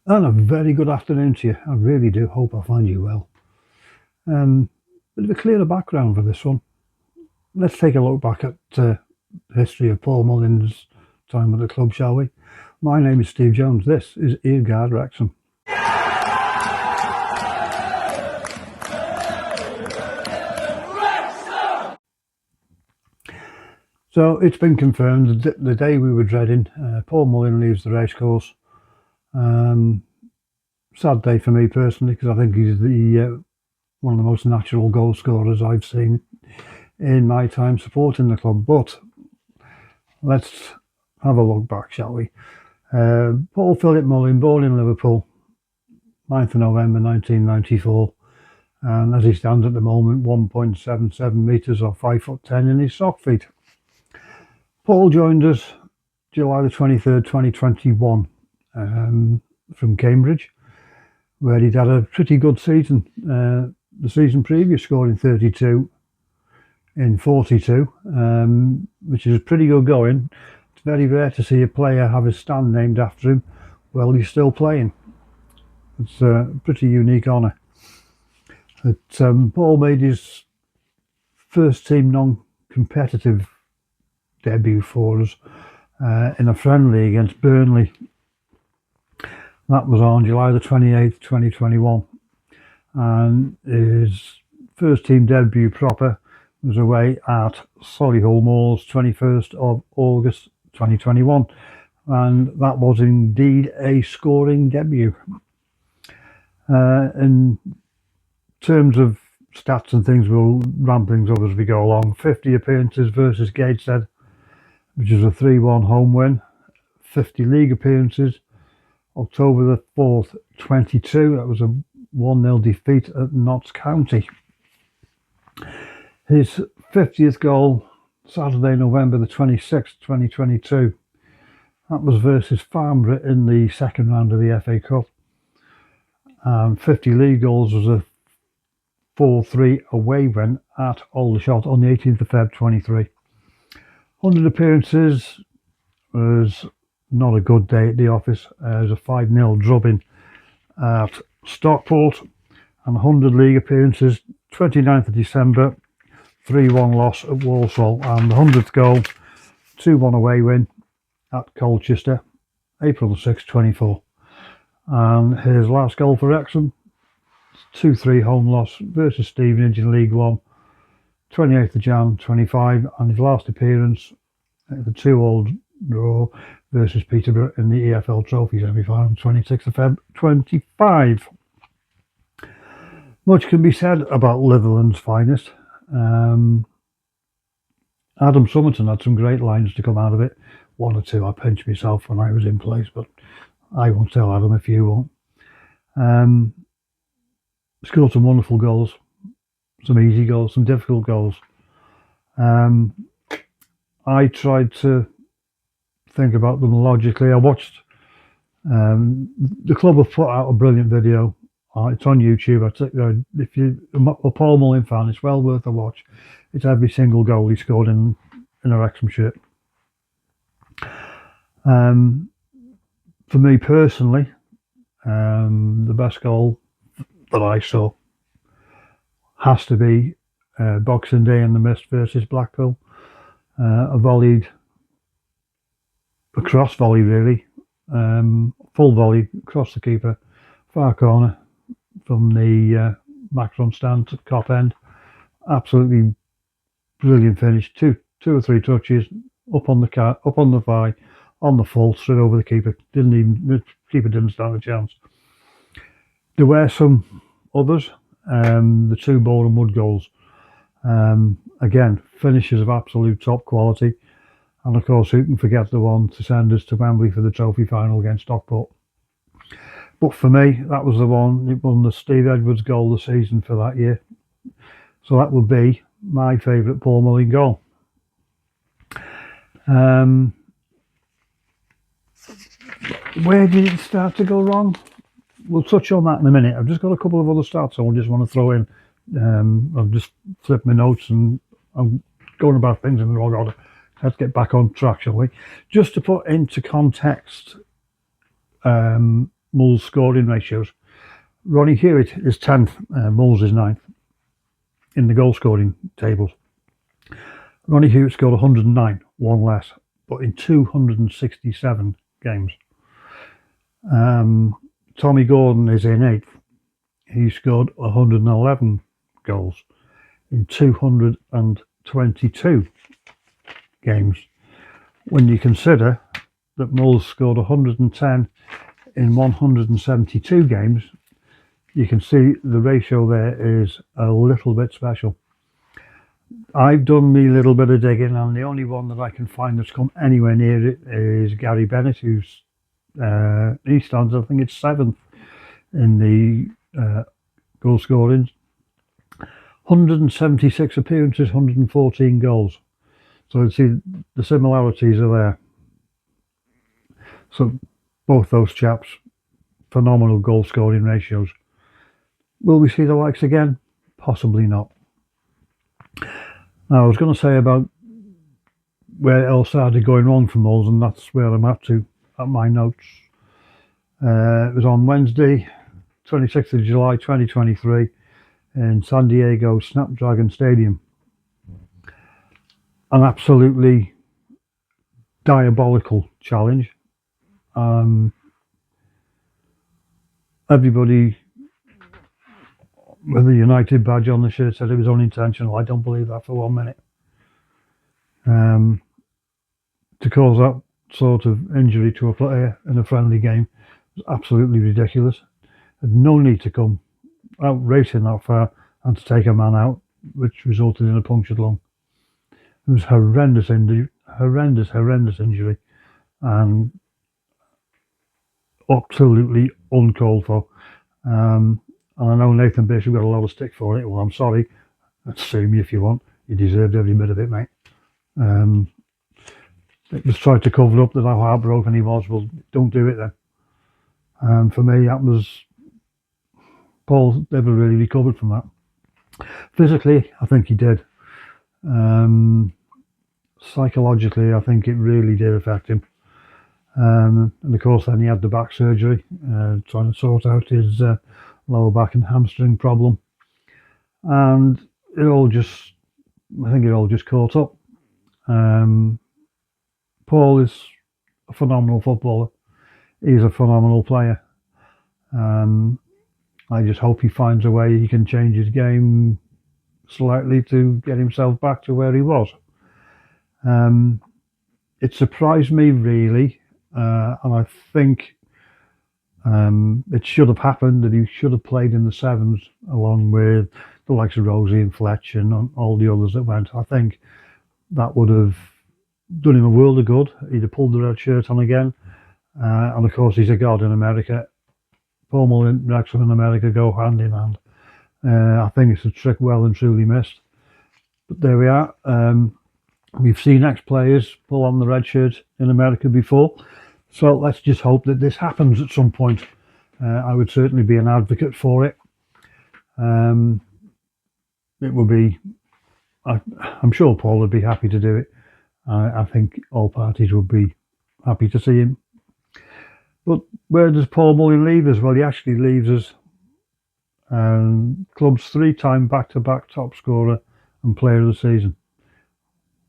And a very good afternoon to you. I really do hope I find you well. Um, Bit of a clearer background for this one. Let's take a look back at the history of Paul Mullin's time at the club, shall we? My name is Steve Jones. This is Earguard Wrexham. So it's been confirmed that the day we were dreading, Paul Mullin leaves the racecourse. Sad day for me personally because I think he's the one of the most natural goal scorers I've seen in my time supporting the club. But let's have a look back, shall we? Paul Philip Mullin, born in Liverpool, 9th of November 1994, and as he stands at the moment, 1.77 metres or 5'10" in his sock feet. Paul joined us July the 23rd, 2021, from Cambridge, where he'd had a pretty good season. The season previous, scoring 32 in 42, which is pretty good going. It's very rare to see a player have a stand named after him while he's still playing. It's a pretty unique honour. Paul made his first team non-competitive debut for us in a friendly against Burnley. That was on July the 28th, 2021. And his first team debut proper was away at Solihull Moors, 21st of August 2021. And that was indeed a scoring debut. In terms of stats and things, we'll ramp things up as we go along. 50 appearances versus Gateshead, which is a 3-1 home win. 50 league appearances. October the 4th, 22. That was a 1-0 defeat at Notts County. His 50th goal, Saturday, November the 26th, 2022. That was versus Farnborough in the second round of the FA Cup. 50 league goals was a 4-3 away win at Aldershot on the 18th of Feb 23. 100 appearances was not a good day at the office. It was a 5-0 drubbing at Stockport, and 100 league appearances, 29th of December, 3-1 loss at Walsall, and the 100th goal, 2-1 away win at Colchester, April the 6th, 24. And his last goal for Wrexham, 2-3 home loss versus Stevenage in League One, 28th of Jan 25, and his last appearance at the 2-2 draw versus Peterborough in the EFL Trophy semi-final, 26th of Feb 25. Much can be said about Litherland's finest. Adam Summerton had some great lines to come out of it. One or two I pinched myself when I was in place, but I won't tell Adam if you won't. Scored some wonderful goals, some easy goals, some difficult goals. I tried to think about them logically. I watched the club have put out a brilliant video. It's on YouTube. If you're a Paul Mullin fan, it's well worth a watch. It's every single goal he scored in a Wrexham shirt. For me personally, the best goal that I saw has to be Boxing Day in the Mist versus Blackpool. A cross volley really, full volley across the keeper, far corner from the Macron stand to Cop end. Absolutely brilliant finish. Two or three touches up on the thigh, on the full, straight over the keeper. The keeper didn't stand a chance. There were some others. The two Boreham Wood goals. Again, finishes of absolute top quality. And of course, who can forget the one to send us to Wembley for the trophy final against Stockport? But for me, that was the one. It won the Steve Edwards goal of the season for that year. So that would be my favourite Paul Mullin goal. Where did it start to go wrong? We'll touch on that in a minute. I've just got a couple of other stats I just want to throw in. I've just flipped my notes and I'm going about things in the wrong order. Let's get back on track, shall we? Just to put into context Mull's scoring ratios. Ronnie Hewitt is 10th, Mulls is 9th in the goal scoring tables. Ronnie Hewitt scored 109, one less, but in 267 games. Tommy Gordon is in 8th. He scored 111 goals in 222 games. When you consider that Mulls scored 110 in 172 games, you can see the ratio there is a little bit special. I've done me little bit of digging, and the only one that I can find that's come anywhere near it is Gary Bennett, who's he stands, I think it's 7th in the goal scoring. 176 appearances, 114 goals. So you see the similarities are there. So both those chaps, phenomenal goal scoring ratios. Will we see the likes again? Possibly not. Now, I was going to say about where it all started going wrong for Mulls, and that's where I'm at my notes. It was on Wednesday, 26th of July 2023 in San Diego Snapdragon Stadium. An absolutely diabolical challenge. Everybody with a United badge on the shirt said it was unintentional. I don't believe that for 1 minute. To cause that sort of injury to a player in a friendly game was absolutely ridiculous. Had no need to come out racing that far and to take a man out, which resulted in a punctured lung. It was horrendous injury, horrendous injury, and absolutely uncalled for. And I know Nathan Bishop got a lot of stick for it. Well, I'm sorry. Sue me if you want. You deserved every bit of it, mate. It was tried to cover up that how heartbroken he was. Well, don't do it then. For me, that was Paul never really recovered from that. Physically, I think he did. Psychologically, I think it really did affect him. And of course, then he had the back surgery, trying to sort out his lower back and hamstring problem. And I think it all just caught up. Paul is a phenomenal footballer. He's a phenomenal player. I just hope he finds a way he can change his game slightly to get himself back to where he was. It surprised me really, and I think it should have happened that he should have played in the sevens along with the likes of Rosie and Fletch and all the others that went. I think that would have done him a world of good. He'd have pulled the red shirt on again, and of course he's a god in America. Paul Mullin, Wrexham and America go hand in hand. I think it's a trick well and truly missed. But there we are. We've seen ex-players pull on the red shirt in America before. So let's just hope that this happens at some point. I would certainly be an advocate for it. It would be, I'm sure Paul would be happy to do it. I think all parties would be happy to see him. But where does Paul Mullin leave us? Well, he actually leaves us club's 3-time back-to-back top scorer and player of the season.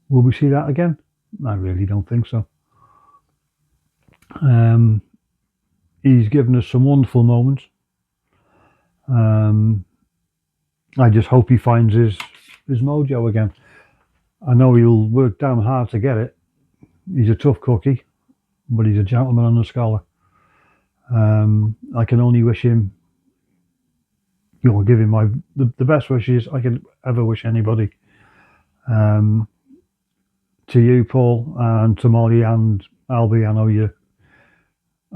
Will we see that again? I really don't think so. He's given us some wonderful moments. I just hope he finds his mojo again. I know he'll work damn hard to get it. He's a tough cookie, but he's a gentleman and a scholar. I can only wish him, give him the best wishes I could ever wish anybody. To you, Paul, and to Molly and Albie, I know you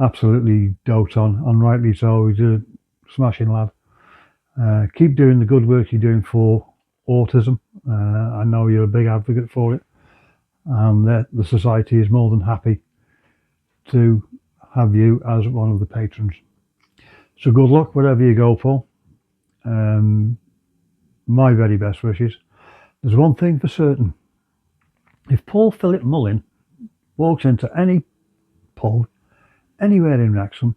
absolutely dote on, and rightly so. He's a smashing lad. Keep doing the good work you're doing for autism. I know you're a big advocate for it, and the society is more than happy to have you as one of the patrons. So good luck wherever you go, Paul. My very best wishes. There's one thing for certain. If Paul Philip Mullin walks into any pub anywhere in Wrexham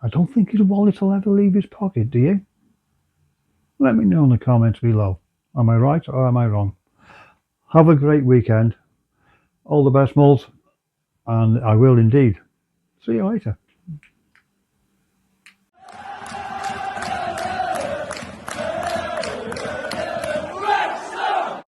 I don't think his wallet will ever leave his pocket, do you? Let me know in the comments below. Am I right or am I wrong? Have a great weekend. All the best, Mulls, and I will indeed. See you later.